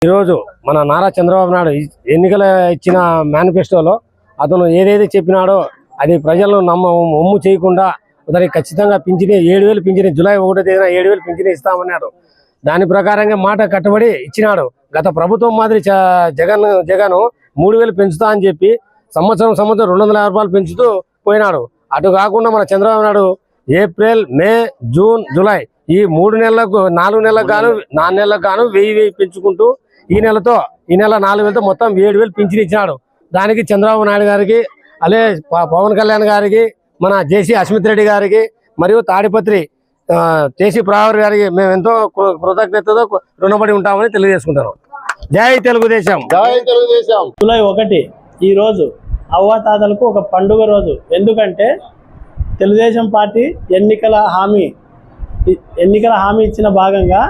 ఈరోజు మన నారా చంద్రబాబు నాయుడు ఎన్నికల ఇచ్చిన మేనిఫెస్టోలో అతను ఏదైతే చెప్పినాడో అది ప్రజలను ఒమ్ము చేయకుండా దానికి ఖచ్చితంగా పింఛని 7,000 పింఛని జూలై 1వ తేదీన 7,000 పింఛని ఇస్తామన్నాడు. దాని ప్రకారంగా మాట కట్టుబడి ఇచ్చినాడు. గత ప్రభుత్వం మాదిరి జగన్ 3,000 పెంచుతా అని చెప్పి సంవత్సరం 250 రూపాయలు పెంచుతూ పోయినాడు. అటు కాకుండా మన చంద్రబాబు నాయుడు ఏప్రిల్, మే, జూన్, జూలై ఈ 4 నెలలకు గాను 4 నెలలకు గాను 1000 పెంచుకుంటూ ఈ నెల 4,000తో మొత్తం 7,000 పింఛన్ ఇచ్చినాడు. దానికి చంద్రబాబు నాయుడు గారికి, అలాగే పవన్ కళ్యాణ్ గారికి, మన జేసీ అస్మిత్ రెడ్డి గారికి మరియు తాడిపత్రి జేసీ ప్రావర్ గారికి మేము ఎంతో కృతజ్ఞతతో రుణపడి ఉంటామని తెలియజేసుకుంటాను. జై తెలుగుదేశం. జూలై 1 ఈ రోజు అవ్వాతాతలకు ఒక పండుగ రోజు. ఎందుకంటే తెలుగుదేశం పార్టీ ఎన్నికల హామీ ఇచ్చిన భాగంగా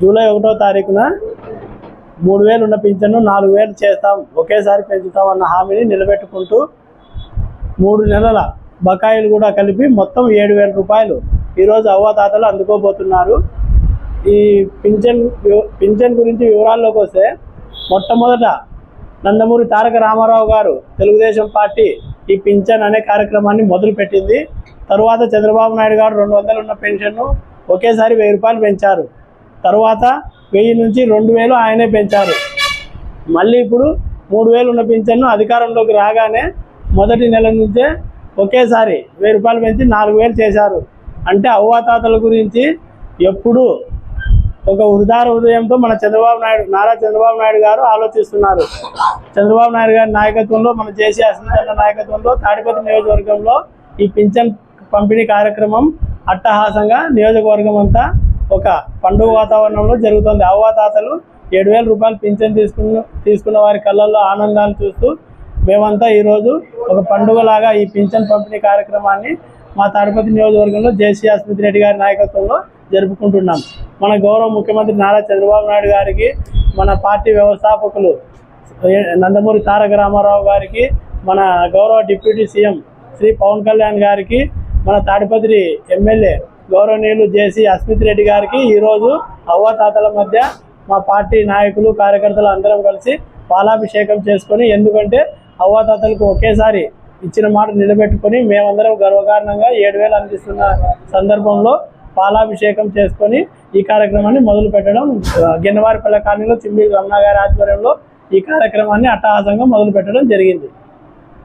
జూలై 1వ తారీఖున 3,000 ఉన్న పింఛన్ను 4,000 చేస్తాం, ఒకేసారి పెంచుతాం అన్న హామీని నిలబెట్టుకుంటూ 3 నెలల బకాయిలు కూడా కలిపి మొత్తం 7,000 రూపాయలు ఈరోజు అవ్వాతాతలు అందుకోబోతున్నారు. ఈ పింఛన్ గురించి వివరాల్లోకి వస్తే, మొట్టమొదట నందమూరి తారక రామారావు గారు తెలుగుదేశం పార్టీ ఈ పింఛన్ అనే కార్యక్రమాన్ని మొదలుపెట్టింది. తరువాత చంద్రబాబు నాయుడు గారు 200 ఉన్న పెన్షన్ను ఒకేసారి 1,000 రూపాయలు పెంచారు. తరువాత 1000 నుంచి 2,000 ఆయనే పెంచారు. మళ్ళీ ఇప్పుడు 3,000 ఉన్న పింఛన్ను అధికారంలోకి రాగానే మొదటి నెల నుంచే ఒకేసారి 1,000 రూపాయలు పెంచి 4,000 చేశారు. అంటే అవ్వాతాతల గురించి ఎప్పుడు ఒక ఉదార హృదయంతో మన నారా చంద్రబాబు నాయుడు గారు ఆలోచిస్తున్నారు. చంద్రబాబు నాయుడు గారి నాయకత్వంలో, మన జేసీ అస్మిత్ నాయకత్వంలో తాడిపత్రి నియోజకవర్గంలో ఈ పింఛన్ పంపిణీ కార్యక్రమం అట్టహాసంగా నియోజకవర్గం అంతా ఒక పండుగ వాతావరణంలో జరుగుతుంది. అవ్వాతాతలు 7,000 రూపాయలు పింఛన్ తీసుకున్న వారి కళ్ళల్లో ఆనందాలు చూస్తూ మేమంతా ఈరోజు ఒక పండుగలాగా ఈ పింఛన్ పంపిణీ కార్యక్రమాన్ని మా తాడిపత్రి నియోజకవర్గంలో జేసీ అస్మిత్ రెడ్డి గారి నాయకత్వంలో జరుపుకుంటున్నాం. మన గౌరవ ముఖ్యమంత్రి నారా చంద్రబాబు నాయుడు గారికి, మన పార్టీ వ్యవస్థాపకులు నందమూరి తారక రామారావు గారికి, మన గౌరవ డిప్యూటీ సీఎం శ్రీ పవన్ కళ్యాణ్ గారికి, మన తాడిపత్రి ఎమ్మెల్యే గౌరవనీయులు జేసీ అస్మిత్ రెడ్డి గారికి ఈరోజు అవ్వాతాతల మధ్య మా పార్టీ నాయకులు, కార్యకర్తలు అందరం కలిసి పాలాభిషేకం చేసుకొని, ఎందుకంటే అవ్వాతాతలకు ఒకేసారి ఇచ్చిన మాట నిలబెట్టుకొని మేమందరం గర్వకారణంగా 7,000 అందిస్తున్న సందర్భంలో పాలాభిషేకం చేసుకొని ఈ కార్యక్రమాన్ని మొదలు పెట్టడం, గిన్నవారిపల్లె కాలనీలో చిమ్మిలి రమణ గారి ఆధ్వర్యంలో ఈ కార్యక్రమాన్ని అట్టహాసంగా మొదలు పెట్టడం జరిగింది.